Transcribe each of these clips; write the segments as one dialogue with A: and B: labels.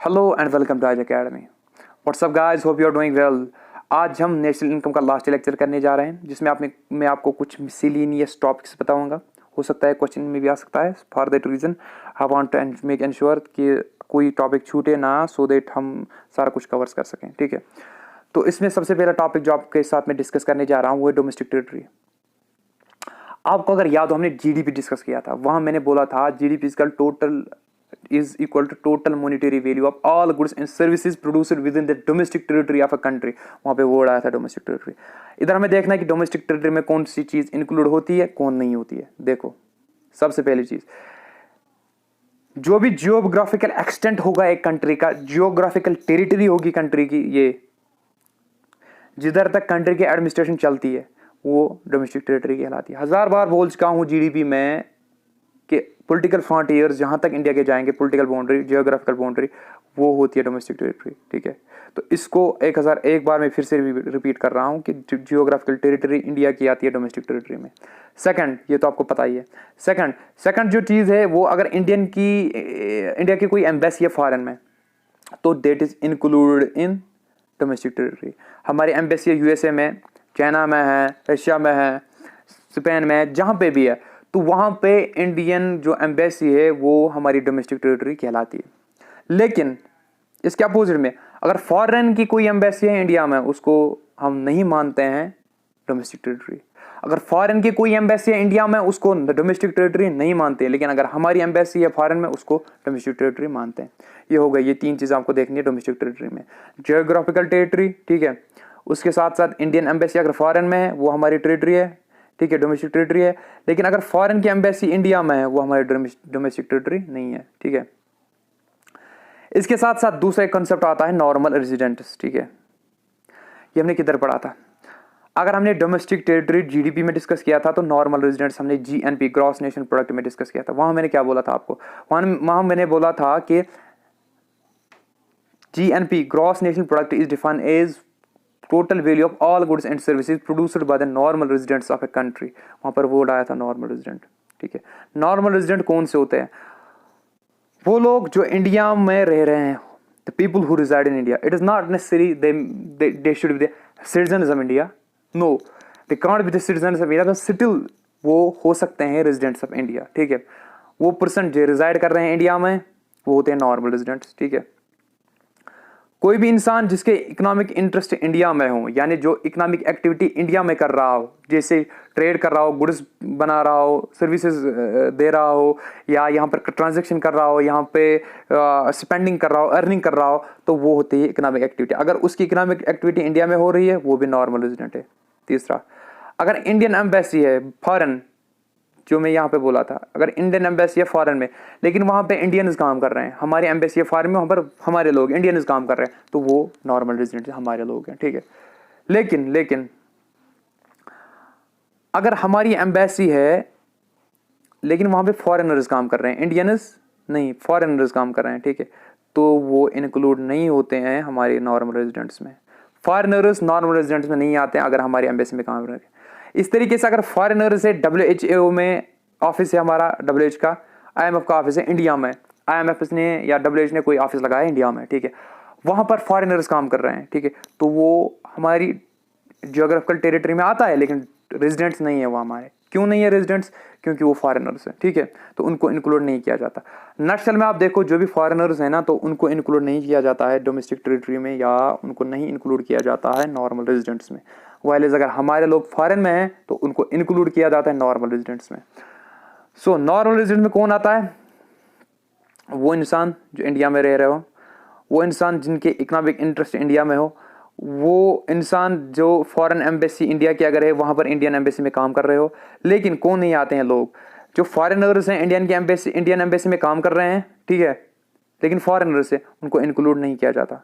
A: Hello and welcome to Aaj academy. What's up guys, hope you are doing well. आज हम national income का last lecture करने जा रहे हैं, जिसमें मैं आपको कुछ मिसलिनियस टॉपिक्स बताऊंगा। हो सकता है क्वेश्चन में भी आ सकता है। For that reason I want to make ensure कि कोई टॉपिक छूटे ना, सो दैट हम सारा कुछ कवर्स कर सकें। ठीक है, तो इसमें सबसे पहला टॉपिक जो आपके साथ में डिस्कस करने जा रहा हूँ वो है डोमेस्टिक टेरिटरी। आपको अगर याद हो, हमने जीडीपी डिस्कस किया था। वहां मैंने बोला था GDP is total is equal to total monetary value of all goods and services produced within the domestic territory of a country। वहां पे वर्ड आया था डोमेस्टिक टेरिटरी। इधर हमें देखना है कि डोमेस्टिक टेरिटरी में कौन सी चीज इंक्लूड होती है, कौन नहीं होती है। देखो, सबसे पहली चीज, जो भी जियोग्राफिकल एक्सटेंट होगा एक कंट्री का, जियोग्राफिकल टेरिटरी होगी कंट्री की, ये जिधर तक कंट्री की एडमिनिस्ट्रेशन चलती है वो डोमेस्टिक टेरिटरी कहलाती है। हजार बार बोल चुका हूं जीडीपी में कि पॉलिटिकल फ्रंटियर्स जहां तक इंडिया के जाएंगे, पॉलिटिकल बाउंड्री, जियोग्राफिकल बाउंड्री, वो होती है डोमेस्टिक टेरिटरी। ठीक है, तो इसको 1001 बार मैं फिर से रिपीट कर रहा हूं कि जियोग्राफिकल टेरिटरी इंडिया की आती है डोमेस्टिक टेरिटरी में। सेकंड, ये तो आपको पता ही है। सेकंड जो चीज है वो, अगर इंडिया की कोई एम्बेसी है फॉरेन में, तो that is included in domestic territory. हमारी एम्बेसी यूएसए में, चाइना में है, रशिया में है, स्पेन में है, जहां पे भी है, तो वहां पे इंडियन जो एम्बेसी है वो हमारी डोमेस्टिक टेरिटरी कहलाती है। लेकिन इसके अपोजिट में, अगर फॉरेन की कोई एम्बेसी है इंडिया में, उसको हम नहीं मानते हैं डोमेस्टिक टेरिटरी। अगर फॉरेन की कोई एम्बेसी है इंडिया में, उसको डोमेस्टिक टेरिटरी नहीं मानते, लेकिन अगर हमारी एम्बेसी है फॉरेन में, उसको डोमेस्टिक टेरिटरी मानते हैं। ये हो गई, ये तीन चीजें आपको देखनी है डोमेस्टिक टेरिटरी में। जियोग्राफिकल टेरिटरी, ठीक है, उसके साथ साथ इंडियन एम्बेसी अगर फॉरेन में है वो हमारी टेरिटरी है, ठीक है, डोमेस्टिक टेरिटरी है। लेकिन अगर फॉरेन की एम्बेसी इंडिया में है वो हमारी डोमेस्टिक टेरिटरी नहीं है। ठीक है, इसके साथ साथ दूसरा एक कंसेप्ट आता है नॉर्मल रेजिडेंट्स। ठीक है, ये हमने किधर पढ़ा था? अगर हमने डोमेस्टिक टेरिटरी जीडीपी में डिस्कस किया था, तो नॉर्मल रेजिडेंट्स हमने जीएनपी, ग्रॉस नेशनल प्रोडक्ट में डिस्कस किया था। वहां मैंने क्या बोला था आपको? वहां मैंने बोला था कि GNP, gross national product, is defined as total value of all goods and services produced by the normal residents of a country. वहां पर वर्ड आया था नॉर्मल रेजिडेंट। ठीक है, नॉर्मल रेजिडेंट कौन से होते हैं? वो लोग जो इंडिया में रह रहे हैं, the people who reside in India. It is not necessary they should be the citizens of India, no, they can't be the citizens of India, but still वो हो सकते हैं रेजिडेंट्स ऑफ इंडिया। ठीक है, वो पर्सन जो resided कर रहे हैं इंडिया में, वो होते हैं नॉर्मल रेजिडेंट्स। ठीक है, कोई भी इंसान जिसके इकोनॉमिक इंटरेस्ट इंडिया में हो, यानी जो इकोनॉमिक एक्टिविटी इंडिया में कर रहा हो, जैसे ट्रेड कर रहा हो, गुड्स बना रहा हो, सर्विसेज दे रहा हो, या यहाँ पर ट्रांजैक्शन कर रहा हो, यहाँ पे स्पेंडिंग कर रहा हो, अर्निंग कर रहा हो, तो वो होती है इकोनॉमिक एक्टिविटी। अगर उसकी इकोनॉमिक एक्टिविटी इंडिया में हो रही है, वो भी नॉर्मल रेजिडेंट है। तीसरा, अगर इंडियन एम्बेसी है फॉरेन, जो मैं यहाँ पे बोला था, अगर इंडियन एम्बेसी है फॉरेन में, लेकिन वहां पे इंडियंस काम कर रहे हैं, हमारी एम्बेसी है फॉरेन में, वहां पर हमारे लोग इंडियंस काम कर रहे हैं, तो वो नॉर्मल रेजिडेंट हमारे लोग हैं। ठीक है, लेकिन अगर हमारी एम्बेसी है लेकिन वहां पे फॉरेनर्स काम कर रहे हैं, इंडियंस नहीं, फॉरेनर्स काम कर रहे हैं, ठीक है, तो वो इंक्लूड नहीं होते हैं हमारे नॉर्मल रेजिडेंट्स में। फॉरेनर्स नॉर्मल रेजिडेंट्स में नहीं आते हैं अगर हमारी एम्बेसी में काम कर रहे हैं। इस तरीके से अगर फॉरेनर से WHO में ऑफिस है हमारा, WHO का, IMF का ऑफिस है इंडिया में, IMF ने या WHO ने कोई ऑफिस लगाया इंडिया में, ठीक है, वहां पर फॉरेनर्स काम कर रहे हैं, ठीक है, तो वो हमारी जियोग्राफिकल टेरिटरी में आता है, लेकिन रेजिडेंट्स नहीं है वो हमारे। क्यों नहीं है रेजिडेंट्स? क्योंकि वो फॉरेनर्स हैं। ठीक है, तो उनको इंक्लूड नहीं किया जाता। नक्सल में आप देखो, जो भी फॉरेनर्स हैं ना, तो उनको इंक्लूड नहीं किया जाता है डोमेस्टिक टेरिटरी में, या उनको नहीं इंक्लूड किया जाता है नॉर्मल रेजिडेंट्स में। वाइलेज अगर हमारे लोग फॉरेन में हैं, तो उनको इंक्लूड किया जाता है नॉर्मल रेजिडेंट्स में। सो नॉर्मल रेजिडेंट में कौन आता है? वो इंसान जो इंडिया में रह रहे हो, वो इंसान जिनके इकोनॉमिक इंटरेस्ट इंडिया में हो, वो इंसान जो फॉरेन एम्बेसी इंडिया की अगर है, वहां पर इंडियन एम्बेसी में काम कर रहे हो। लेकिन कौन नहीं आते हैं लोग? जो फॉरेनर्स हैं, इंडियन एम्बेसी में काम कर रहे हैं, ठीक है, लेकिन फॉरेनर्स है, उनको इंक्लूड नहीं किया जाता।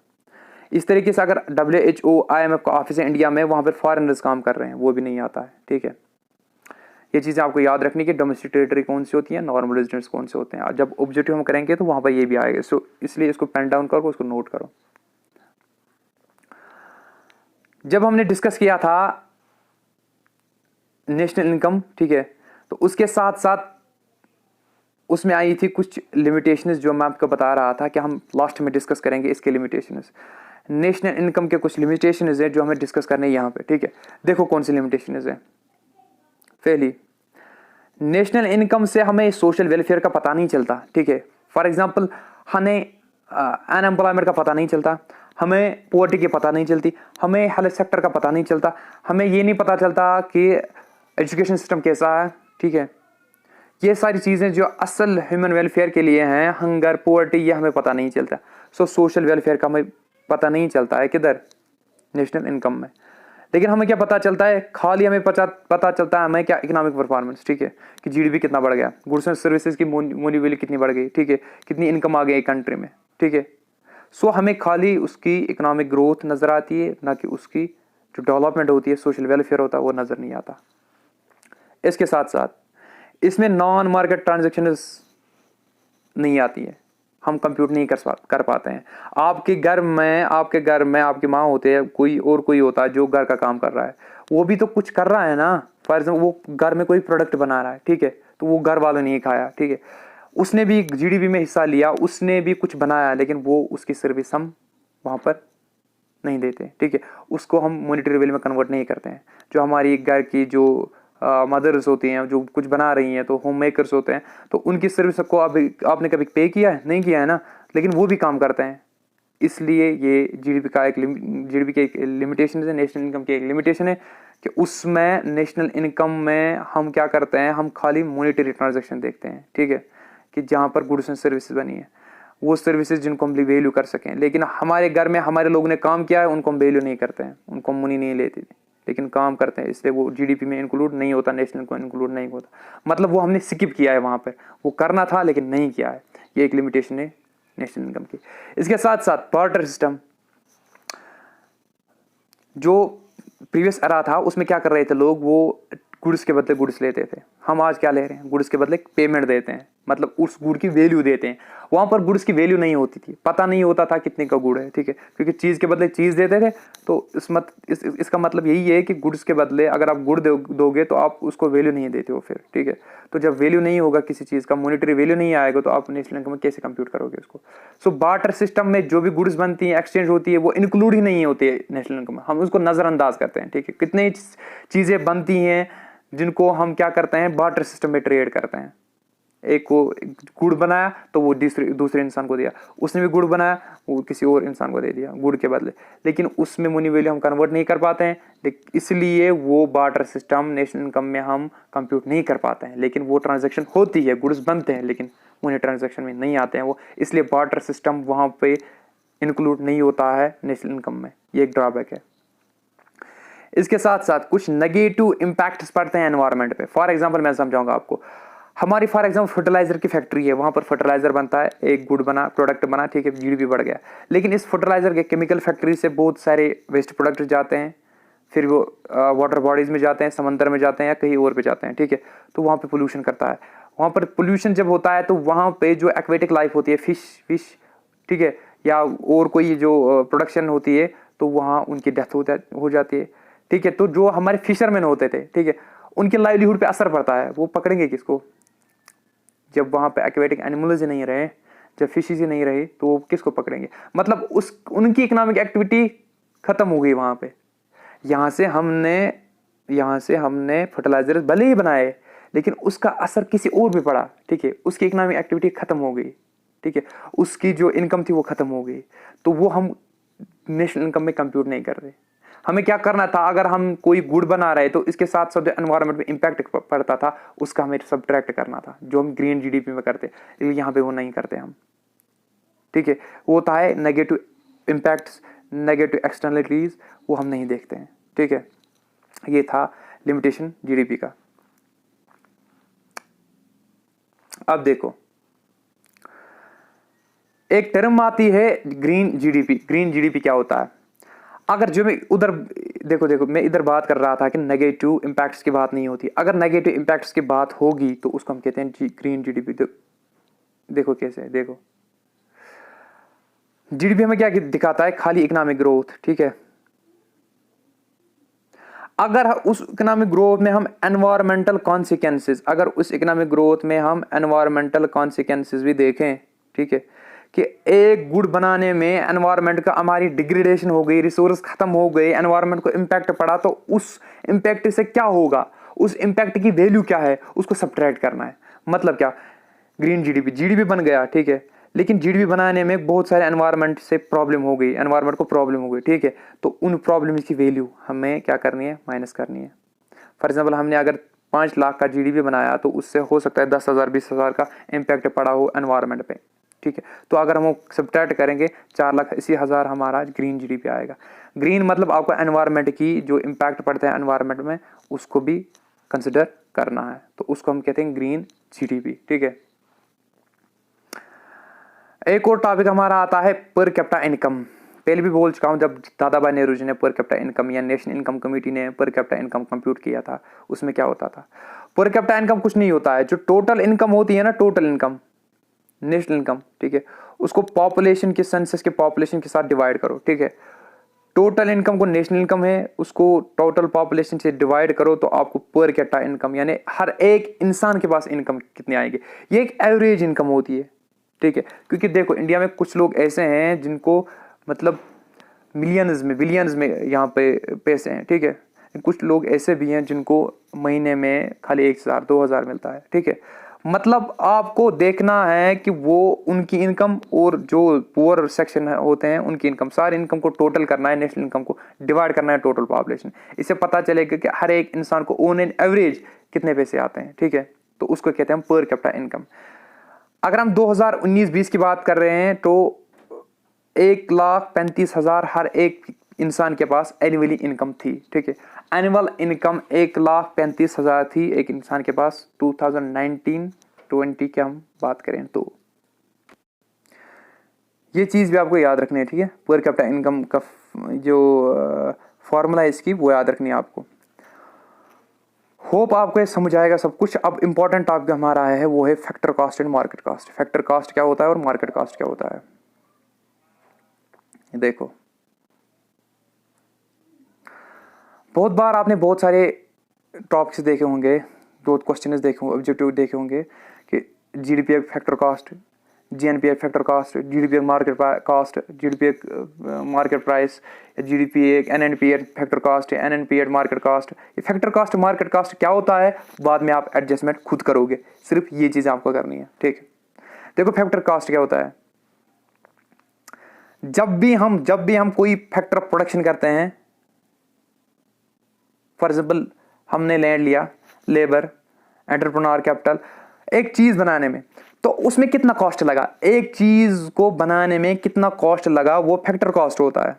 A: इस तरीके से अगर WHO, IMF का ऑफिस है इंडिया में, वहां पर फॉरेनर्स काम कर रहे हैं, वो भी नहीं आता है। ठीक है, ये चीजें आपको याद रखनी कि डोमेस्टिक टेरिटरी कौन सी होती है, नॉर्मल रेजिडेंट्स कौन से होते हैं। जब ऑब्जेक्टिव हम करेंगे तो वहां पर ये भी आएगा, सो इसलिए इसको पेन डाउन करो, उसको नोट करो। जब हमने डिस्कस किया था नेशनल इनकम, ठीक है, तो उसके साथ साथ उसमें आई थी कुछ लिमिटेशंस जो मैं आपको बता रहा था कि हम लास्ट में डिस्कस करेंगे इसके लिमिटेशंस। नेशनल इनकम के कुछ लिमिटेशंस है जो हमें डिस्कस करने हैं यहाँ पे, ठीक है। देखो कौन सी लिमिटेशंस है। पहली, नेशनल इनकम से हमें सोशल वेलफेयर का पता नहीं चलता, ठीक है। फॉर एग्जांपल हमें अनएम्प्लॉयमेंट का पता नहीं चलता, हमें पॉवर्टी की पता नहीं चलती, हमें हेल्थ सेक्टर का पता नहीं चलता, हमें ये नहीं पता चलता कि एजुकेशन सिस्टम कैसा है, ठीक है। ये सारी चीज़ें जो असल ह्यूमन वेलफेयर के लिए हैं, हंगर पॉवर्टी, ये हमें पता नहीं चलता। सो सोशल वेलफेयर का हमें पता नहीं चलता है किधर, नेशनल इनकम में। लेकिन हमें क्या पता चलता है, खाली हमें पता चलता है हमें क्या, इकोनॉमिक परफॉर्मेंस, ठीक है, कि जीडीपी कितना बढ़ गया, गुड्स एंड सर्विसेज की मनी वैल्यू कितनी बढ़ गई, ठीक है, कितनी इनकम आ गई कंट्री में, ठीक है। सो हमें खाली उसकी इकोनॉमिक ग्रोथ नज़र आती है, ना कि उसकी जो डेवलपमेंट होती है, सोशल वेलफेयर होता है, वो नज़र नहीं आता। इसके साथ साथ इसमें नॉन मार्केट ट्रांजेक्शन्स नहीं आती है, हम कंप्यूट नहीं कर पाते हैं। आपके घर में आपकी माँ होते हैं, कोई होता है जो घर का काम कर रहा है, वो भी तो कुछ कर रहा है ना। फॉर एग्जाम्पल वो घर में कोई प्रोडक्ट बना रहा है, ठीक है, तो वो घर वालों ने ही खाया, ठीक है, उसने भी जीडीपी में हिस्सा लिया, उसने भी कुछ बनाया, लेकिन वो उसकी सर्विस हम वहाँ पर नहीं देते, ठीक है, उसको हम मॉनेटरी वैल्यू में कन्वर्ट नहीं करते हैं। जो हमारी घर की जो मदर्स होती हैं, जो कुछ बना रही हैं, तो होम मेकर्स होते हैं, तो उनकी सर्विस को आपने कभी पे किया है? नहीं किया है ना, लेकिन वो भी काम करते हैं। इसलिए ये जीडीपी की एक लिमिटेशन है, नेशनल इनकम की एक लिमिटेशन है कि उसमें नेशनल इनकम में हम क्या करते हैं, हम खाली मॉनेटरी ट्रांजेक्शन देखते हैं, ठीक है, कि जहाँ पर गुड्स एंड सर्विसेज बनी है, वो सर्विसेज जिनको हम वैल्यू कर सकें। लेकिन हमारे घर में हमारे लोगों ने काम किया है, उनको हम वैल्यू नहीं करते हैं, उनको मनी नहीं लेते, लेकिन काम करते हैं, इसलिए वो जीडीपी में इंक्लूड नहीं होता, नेशनल को इंक्लूड नहीं होता। मतलब वो हमने स्किप किया है, वहाँ पर वो करना था लेकिन नहीं किया है। ये एक लिमिटेशन है नेशनल इनकम की। इसके साथ साथ बार्टर सिस्टम, जो प्रीवियस एरा था उसमें क्या कर रहे थे लोग, वो गुड्स के बदले गुड्स लेते थे। हम आज क्या ले रहे हैं, गुड्स के बदले पेमेंट देते हैं, मतलब उस गुड की वैल्यू देते हैं। वहाँ पर गुड्स की वैल्यू नहीं होती थी, पता नहीं होता था कितने का गुड़ है, ठीक है, क्योंकि चीज़ के बदले चीज़ देते थे। तो इसका मतलब यही है कि गुड्स के बदले अगर आप गुड़ दोगे तो आप उसको वैल्यू नहीं देते हो फिर, ठीक है। तो जब वैल्यू नहीं होगा किसी चीज़ का, मॉनेटरी वैल्यू नहीं आएगा, तो आप नेशनल इनकम में कैसे कंप्यूट करोगे उसको। सो बार्टर सिस्टम में जो भी गुड्स बनती हैं, एक्सचेंज होती है, वो इंक्लूड ही नहीं होती है नेशनल इनकम में, हम उसको नज़रअंदाज करते हैं, ठीक है। कितनी चीज़ें बनती हैं जिनको हम क्या करते हैं, बार्टर सिस्टम में ट्रेड करते हैं। एक को गुड़ बनाया तो वो दूसरे इंसान को दिया, उसने भी गुड़ बनाया, वो किसी और इंसान को दे दिया गुड़ के बदले, लेकिन उसमें मनी वैल्यू हम कन्वर्ट नहीं कर पाते हैं, इसलिए वो बार्टर सिस्टम नेशनल इनकम में हम कंप्यूट नहीं कर पाते हैं। लेकिन वो ट्रांजैक्शन होती है, गुड्स बनते हैं, लेकिन मनी ट्रांजैक्शन में नहीं आते हैं वो, इसलिए बार्टर सिस्टम वहाँ पे इंक्लूड नहीं होता है नेशनल इनकम में। ये एक ड्रॉबैक है। इसके साथ साथ कुछ नेगेटिव इम्पैक्ट्स पड़ते हैं एनवायरनमेंट पे। फॉर एग्जांपल मैं समझाऊंगा आपको, हमारी फॉर एग्जांपल फर्टिलाइजर की फैक्ट्री है, वहां पर फर्टिलाइजर बनता है, एक गुड बना, प्रोडक्ट बना, ठीक है, जीडीपी बढ़ गया। लेकिन इस फर्टिलाइजर के केमिकल फैक्ट्री से बहुत सारे वेस्ट प्रोडक्ट जाते हैं, फिर वो वाटर बॉडीज में जाते हैं, समंदर में जाते हैं, या कहीं और पे जाते हैं, ठीक है। तो वहाँ पे पोल्यूशन करता है। वहाँ पर पोल्यूशन जब होता है तो वहाँ पे जो एक्वेटिक लाइफ होती है, फिश, ठीक है, या और कोई जो प्रोडक्शन होती है, तो वहाँ उनकी डेथ हो जाती है, ठीक है। तो जो हमारे फिशरमैन होते थे, ठीक है, उनके लाइवलीहुड पे असर पड़ता है। वो पकड़ेंगे किसको, जब वहाँ पे एक्वेटिक एनिमल्स ही नहीं रहे, जब फिशेस ही नहीं रहे, तो वो किसको पकड़ेंगे। मतलब उनकी इकोनॉमिक एक्टिविटी खत्म हो गई वहाँ पे। यहाँ से हमने फर्टिलाइजर भले ही बनाए, लेकिन उसका असर किसी और पे पड़ा, ठीक है, उसकी इकोनॉमिक एक्टिविटी खत्म हो गई, ठीक है, उसकी जो इनकम थी वो खत्म हो गई। तो वो हम नेशनल इनकम में कंप्यूट नहीं कर रहे। हमें क्या करना था, अगर हम कोई गुड़ बना रहे तो इसके साथ साथ जो एनवायरनमेंट में इम्पैक्ट पड़ता था उसका हमें सब्ट्रैक्ट करना था, जो हम ग्रीन जीडीपी में करते, लेकिन यहाँ पे वो नहीं करते हम, ठीक है। वो होता है नेगेटिव इम्पैक्ट्स, नेगेटिव एक्सटर्नलिटीज, वो हम नहीं देखते हैं, ठीक है। ये था लिमिटेशन जीडीपी का। अब देखो, एक टर्म आती है ग्रीन जीडीपी। ग्रीन जीडीपी क्या होता है? अगर जो मैं उधर देखो मैं इधर बात कर रहा था कि नेगेटिव इम्पैक्ट्स की बात नहीं होती, अगर नेगेटिव इम्पैक्ट्स की बात होगी तो उसको हम कहते हैं ग्रीन जीडीपी। देखो कैसे है, देखो जीडीपी हमें क्या दिखाता है, खाली इकोनॉमिक ग्रोथ, ठीक है। अगर उस इकोनॉमिक ग्रोथ में हम एनवायरमेंटल कॉन्सिक्वेंसेस, अगर उस इकोनॉमिक ग्रोथ में हम एनवायरमेंटल कॉन्सिक्वेंसेस भी देखें, ठीक है, कि एक गुड बनाने में एनवायरनमेंट का हमारी डिग्रेडेशन हो गई, रिसोर्स खत्म हो गए, एनवायरनमेंट को इम्पैक्ट पड़ा, तो उस इम्पैक्ट से क्या होगा, उस इम्पैक्ट की वैल्यू क्या है, उसको सब्ट्रैक्ट करना है। मतलब क्या, ग्रीन जीडीपी बन गया, ठीक है, लेकिन जीडीपी बनाने में बहुत सारे एनवायरनमेंट से प्रॉब्लम हो गई, एनवायरनमेंट को प्रॉब्लम हो गई, ठीक है, तो उन प्रॉब्लम्स की वैल्यू हमें क्या करनी है, माइनस करनी है। फॉर एग्जाम्पल हमने अगर 5 लाख का जीडीपी बनाया तो उससे हो सकता है 10,000 20,000 का इम्पैक्ट पड़ा हो एनवायरनमेंट पे, ठीक है, तो अगर हम सब्ट्रैक्ट करेंगे 4,80,000 हमारा ग्रीन जीडीपी आएगा। ग्रीन मतलब आपको एनवायरनमेंट की जो इम्पैक्ट पड़ता है एनवायरनमेंट में उसको भी कंसिडर करना है, तो उसको हम कहते हैं ग्रीन जीडीपी, ठीक है। एक और टॉपिक हमारा आता है पर कैपिटा इनकम। पहले भी बोल चुका हूं, जब दादा भाई नेहरू जी ने पर कैपिटा इनकम या नेशनल इनकम कमेटी ने पर कैपिटा इनकम कंप्यूट किया था, उसमें क्या होता था, पर कैपिटा इनकम कुछ नहीं होता है, जो टोटल इनकम होती है ना, टोटल इनकम, नेशनल इनकम, ठीक है, उसको पॉपुलेशन के सेंसस के पॉपुलेशन के साथ डिवाइड करो, ठीक है। टोटल इनकम को नेशनल इनकम है, उसको टोटल पॉपुलेशन से डिवाइड करो तो आपको पर कैपिटा इनकम, यानी हर एक इंसान के पास इनकम कितनी आएगी, ये एक एवरेज इनकम होती है, ठीक है। क्योंकि देखो इंडिया में कुछ लोग ऐसे हैं जिनको मतलब मिलियंस में बिलियंस में यहाँ पे पैसे हैं, ठीक है, कुछ लोग ऐसे भी हैं जिनको महीने में खाली 1,000 2,000 मिलता है, ठीक है। मतलब आपको देखना है कि वो उनकी इनकम और जो पुअर सेक्शन होते हैं उनकी इनकम, सारी इनकम को टोटल करना है, नेशनल इनकम को डिवाइड करना है टोटल पॉपुलेशन, इससे पता चलेगा कि हर एक इंसान को ऑन एन एवरेज कितने पैसे आते हैं, ठीक है, तो उसको कहते हैं पर कैपिटा इनकम। अगर हम 2019-20 की बात कर रहे हैं तो 1,35,000 हर एक इंसान के पास एनुअली इनकम थी, ठीक है, एनुअल इनकम 1,35,000 थी एक इंसान के पास 2019-20 की हम बात करें तो। ये चीज़ भी आपको याद रखनी है, ठीक है, पर कैपिटा इनकम का जो फॉर्मूला है इसकी वो याद रखनी है आपको। होप आपको ये समझ आएगा सब कुछ। अब इंपॉर्टेंट टॉपिक हमारा है वो है factor cost and market cost. Factor cost क्या होता है और मार्केट कॉस्ट क्या होता है, देखो बहुत बार आपने बहुत सारे टॉपिक्स देखे होंगे, बहुत क्वेश्चन देखे होंगे, ऑब्जेक्टिव देखे होंगे कि जीडीपी एक फैक्टर कॉस्ट, जीएनपी एक फैक्टर कॉस्ट, जीडीपी एक मार्केट कॉस्ट, जीडीपी एक मार्केट प्राइस, जीडीपी एक एनएनपी एक फैक्टर कॉस्ट, एनएनपी एक मार्केट कॉस्ट। ये फैक्टर कॉस्ट मार्केट कॉस्ट क्या होता है बाद में आप एडजस्टमेंट खुद करोगे, सिर्फ ये चीज़ आपको करनी है, ठीक है। देखो फैक्टर कॉस्ट क्या होता है, जब भी हम कोई फैक्टर प्रोडक्शन करते हैं, फॉर एग्जाम्पल हमने लैंड लिया, लेबर, एंटरप्रेन्योर कैपिटल, एक चीज बनाने में, तो उसमें कितना कॉस्ट लगा, एक चीज को बनाने में कितना कॉस्ट लगा, वो फैक्टर कॉस्ट होता है।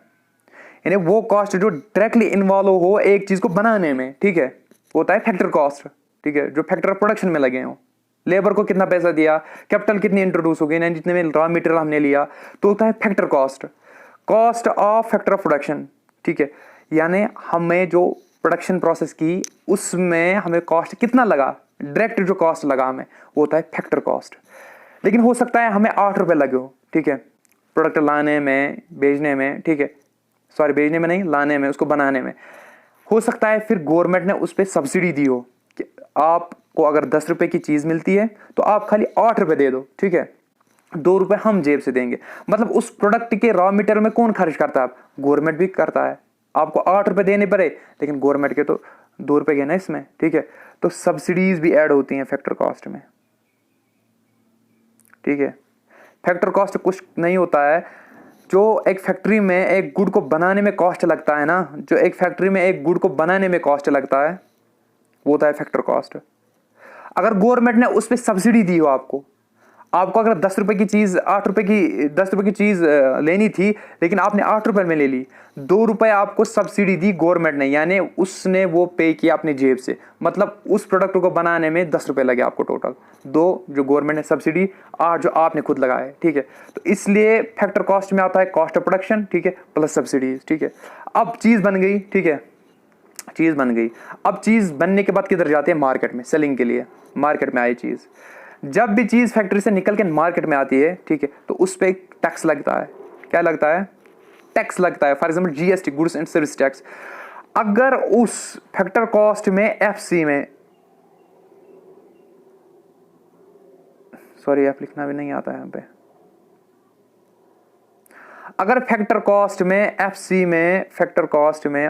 A: यानी वो कॉस्ट जो डायरेक्टली इन्वॉल्व हो एक चीज को बनाने में, ठीक है, होता है फैक्टर कॉस्ट, ठीक है, जो फैक्टर प्रोडक्शन में लगे हो। लेबर को कितना पैसा दिया, कैपिटल कितनी इंट्रोड्यूस हो गई ना, जितने में रॉ मटेरियल हमने लिया, तो होता है factor cost, cost of factor of production, ठीक है। यानी हमें जो प्रोडक्शन प्रोसेस की उसमें हमें कॉस्ट कितना लगा, डायरेक्ट जो कॉस्ट लगा हमें वो होता है फैक्टर कॉस्ट। लेकिन हो सकता है हमें 8 रुपए लगे हो, ठीक है, प्रोडक्ट लाने में, बेचने में, ठीक है, सॉरी बेचने में नहीं, लाने में, उसको बनाने में। हो सकता है फिर गवर्नमेंट ने उस पर सब्सिडी दी हो कि आपको अगर 10 रुपए की चीज मिलती है तो आप खाली 8 रुपए दे दो, ठीक है, 2 रुपए हम जेब से देंगे। मतलब उस प्रोडक्ट के रॉ मटेरियल में कौन खर्च करता है, गवर्नमेंट भी करता है। आपको 8 रुपए देने पड़े लेकिन गवर्नमेंट के तो 2 रुपए गए ना इसमें, ठीक है, तो सब्सिडीज भी ऐड होती हैं फैक्टर कॉस्ट में, ठीक है। फैक्टर कॉस्ट कुछ नहीं होता है, जो एक फैक्ट्री में एक गुड को बनाने में कॉस्ट लगता है ना, जो एक फैक्ट्री में एक गुड को बनाने में कॉस्ट लगता है वो होता है फैक्टर कॉस्ट। अगर गवर्नमेंट ने उस पर सब्सिडी दी हो, आपको अगर 10 रुपए की चीज 8 रुपए की 10 रुपए की चीज लेनी थी लेकिन आपने 8 रुपए में ले ली, 2 रुपए आपको सब्सिडी दी गवर्नमेंट ने, यानी उसने वो पे किया अपनी जेब से। मतलब उस प्रोडक्ट को बनाने में 10 रुपए लगे आपको टोटल, 2 जो गवर्नमेंट ने सब्सिडी, 8 जो आपने खुद लगाए, ठीक है। तो इसलिए फैक्टर कॉस्ट में आता है कॉस्ट ऑफ प्रोडक्शन, ठीक है, प्लस सब्सिडीज, ठीक है। अब चीज बन गई, ठीक है, चीज बन गई। अब चीज बनने के बाद किधर जाती है, मार्केट में, सेलिंग के लिए मार्केट में आई चीज। जब भी चीज फैक्ट्री से निकल के मार्केट में आती है, ठीक है, तो उस पर एक टैक्स लगता है। क्या लगता है, टैक्स लगता है। For example GST, goods and service tax. अगर उस फैक्टर कॉस्ट में एफसी में, सॉरी एफ लिखना भी नहीं आता है यहाँ पे, अगर फैक्टर कॉस्ट में एफसी में फैक्टर कॉस्ट में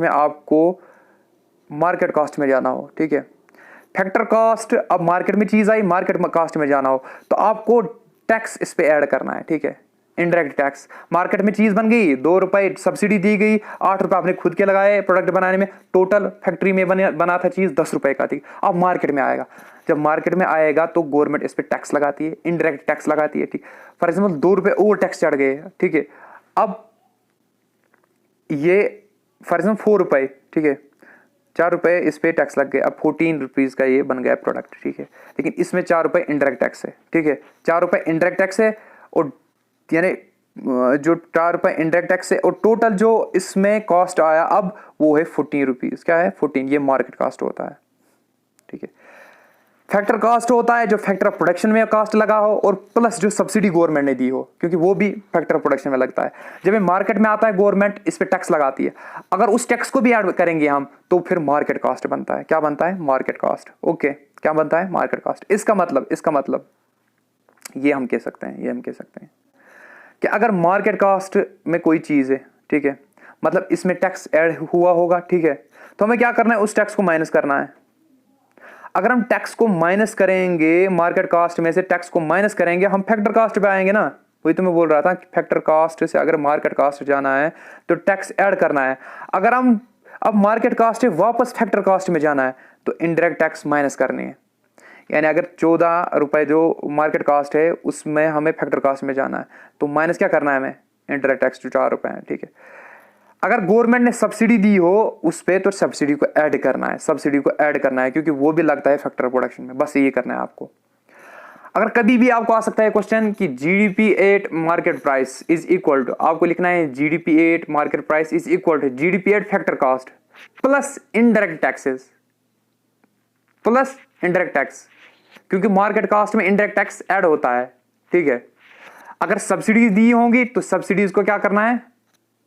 A: आपको मार्केट कॉस्ट में जाना हो, ठीक है, फैक्टर कॉस्ट, अब मार्केट में चीज आई, मार्केट कॉस्ट में जाना हो तो आपको टैक्स इस पे ऐड करना है, ठीक है, इनडायरेक्ट टैक्स। मार्केट में चीज बन गई, 2 रुपए सब्सिडी दी गई, 8 रुपए आपने खुद के लगाए प्रोडक्ट बनाने में, टोटल फैक्ट्री में बना था चीज 10 रुपए का थी। अब मार्केट में आएगा, जब मार्केट में आएगा तो गवर्नमेंट इस पे टैक्स लगाती है, इनडायरेक्ट टैक्स लगाती है, ठीक। फॉर एग्जाम्पल 2 रुपए और टैक्स चढ़ गए, ठीक है, अब ये फॉर एग्जाम्पल 4 रुपए, ठीक है, 4 रुपए इस पे टैक्स लग गए, अब 14 रुपीज का ये बन गया प्रोडक्ट, ठीक है, लेकिन इसमें 4 रुपए इनडायरेक्ट टैक्स है, ठीक है, 4 रुपए इनडायरेक्ट टैक्स है, और यानी जो 4 रुपए इनडायरेक्ट टैक्स है, और टोटल जो इसमें कॉस्ट आया अब वो है 14 रुपीज, क्या है 14, ये मार्केट कॉस्ट होता है, ठीक है। फैक्टर कॉस्ट होता है जो फैक्टर ऑफ प्रोडक्शन में कॉस्ट लगा हो और प्लस जो सब्सिडी गवर्नमेंट ने दी हो, क्योंकि वो भी फैक्टर ऑफ प्रोडक्शन में लगता है। जब ये मार्केट में आता है गवर्नमेंट इस पे टैक्स लगाती है, अगर उस टैक्स को भी ऐड करेंगे हम तो फिर मार्केट कॉस्ट बनता है, क्या बनता है, मार्केट कॉस्ट, ओके, क्या बनता है, मार्केट कॉस्ट। इसका मतलब ये हम कह सकते हैं कि अगर मार्केट कॉस्ट में कोई चीज है, ठीक है, मतलब इसमें टैक्स ऐड हुआ होगा, ठीक है, तो हमें क्या करना है, उस टैक्स को माइनस करना है। अगर हम टैक्स को माइनस करेंगे, मार्केट कॉस्ट में से टैक्स को माइनस करेंगे, हम फैक्टर कॉस्ट पे आएंगे ना, वही तो मैं बोल रहा था कि फैक्टर कॉस्ट से अगर मार्केट कॉस्ट जाना है तो टैक्स ऐड करना है। अगर हम अब मार्केट कॉस्ट से वापस फैक्टर कॉस्ट में जाना है तो इनडायरेक्ट टैक्स माइनस करनी है, यानी अगर 14 रुपए जो मार्केट कॉस्ट है उसमें हमें फैक्टर कॉस्ट में जाना है तो माइनस क्या करना है हमें, इनडायरेक्ट टैक्स जो 4 रुपए है, ठीक है। अगर गवर्नमेंट ने सब्सिडी दी हो उस पे तो सब्सिडी को ऐड करना है, क्योंकि वो भी लगता है फैक्टर प्रोडक्शन में, बस ये करना है आपको। अगर कभी भी आपको आ सकता है क्वेश्चन कि GDP at market price is equal to, आपको लिखना है GDP at market price is equal to GDP at factor cost plus indirect taxes plus indirect tax, क्योंकि मार्केट कॉस्ट में इनडायरेक्ट टैक्स ऐड होता है, ठीक है। अगर सब्सिडीज दी होंगी तो सब्सिडीज को क्या करना है,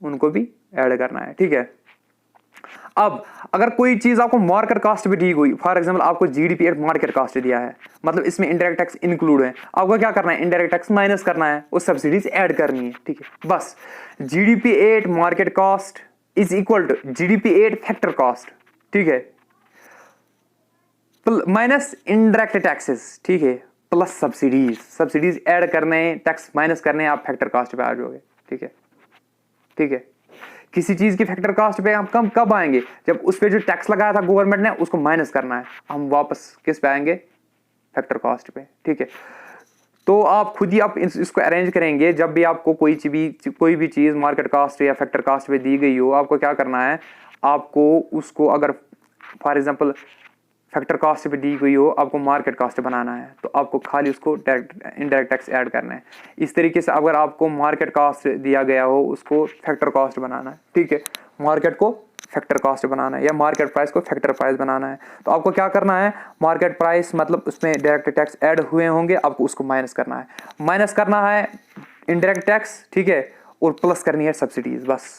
A: उनको भी ऐड करना है, ठीक है। अब अगर कोई चीज आपको मार्केट कॉस्ट भी दी हुई, फॉर एग्जांपल आपको जीडीपी एट मार्केट कॉस्ट दिया है, मतलब इसमें इनडायरेक्ट टैक्स इंक्लूड है, आपको क्या करना है, इनडायरेक्ट टैक्स माइनस करना है, उस सब्सिडीज ऐड करनी है, ठीक है। बस GDP at market cost is equal to GDP at factor cost, ठीक है, माइनस इनडायरेक्ट टैक्सेस, ठीक है, प्लस सब्सिडीज ऐड करने, टैक्स माइनस करने, आप फैक्टर कॉस्ट पे आ जाओगे, ठीक है, ठीक है। किसी चीज की फैक्टर कॉस्ट पे हम कब आएंगे, जब उस पे जो टैक्स लगाया था गवर्नमेंट ने उसको माइनस करना है, हम वापस किस पे आएंगे, फैक्टर कॉस्ट पे, ठीक है। तो आप खुद ही आप इसको अरेंज करेंगे, जब भी आपको कोई भी चीज मार्केट कॉस्ट या फैक्टर कॉस्ट पे दी गई हो, आपको क्या करना है, आपको उसको अगर फॉर एग्जांपल फैक्टर कॉस्ट पे दी गई हो, आपको मार्केट कॉस्ट बनाना है तो आपको खाली उसको इनडायरेक्ट टैक्स ऐड करना है। इस तरीके से अगर आपको मार्केट कॉस्ट दिया गया हो उसको फैक्टर कॉस्ट बनाना है, ठीक है, मार्केट को फैक्टर कॉस्ट बनाना है या मार्केट प्राइस को फैक्टर प्राइस बनाना है, तो आपको क्या करना है, मार्केट प्राइस मतलब उसमें डायरेक्ट टैक्स ऐड हुए होंगे, आपको उसको माइनस करना है इनडायरेक्ट टैक्स, ठीक है, और प्लस करनी है सब्सिडीज, बस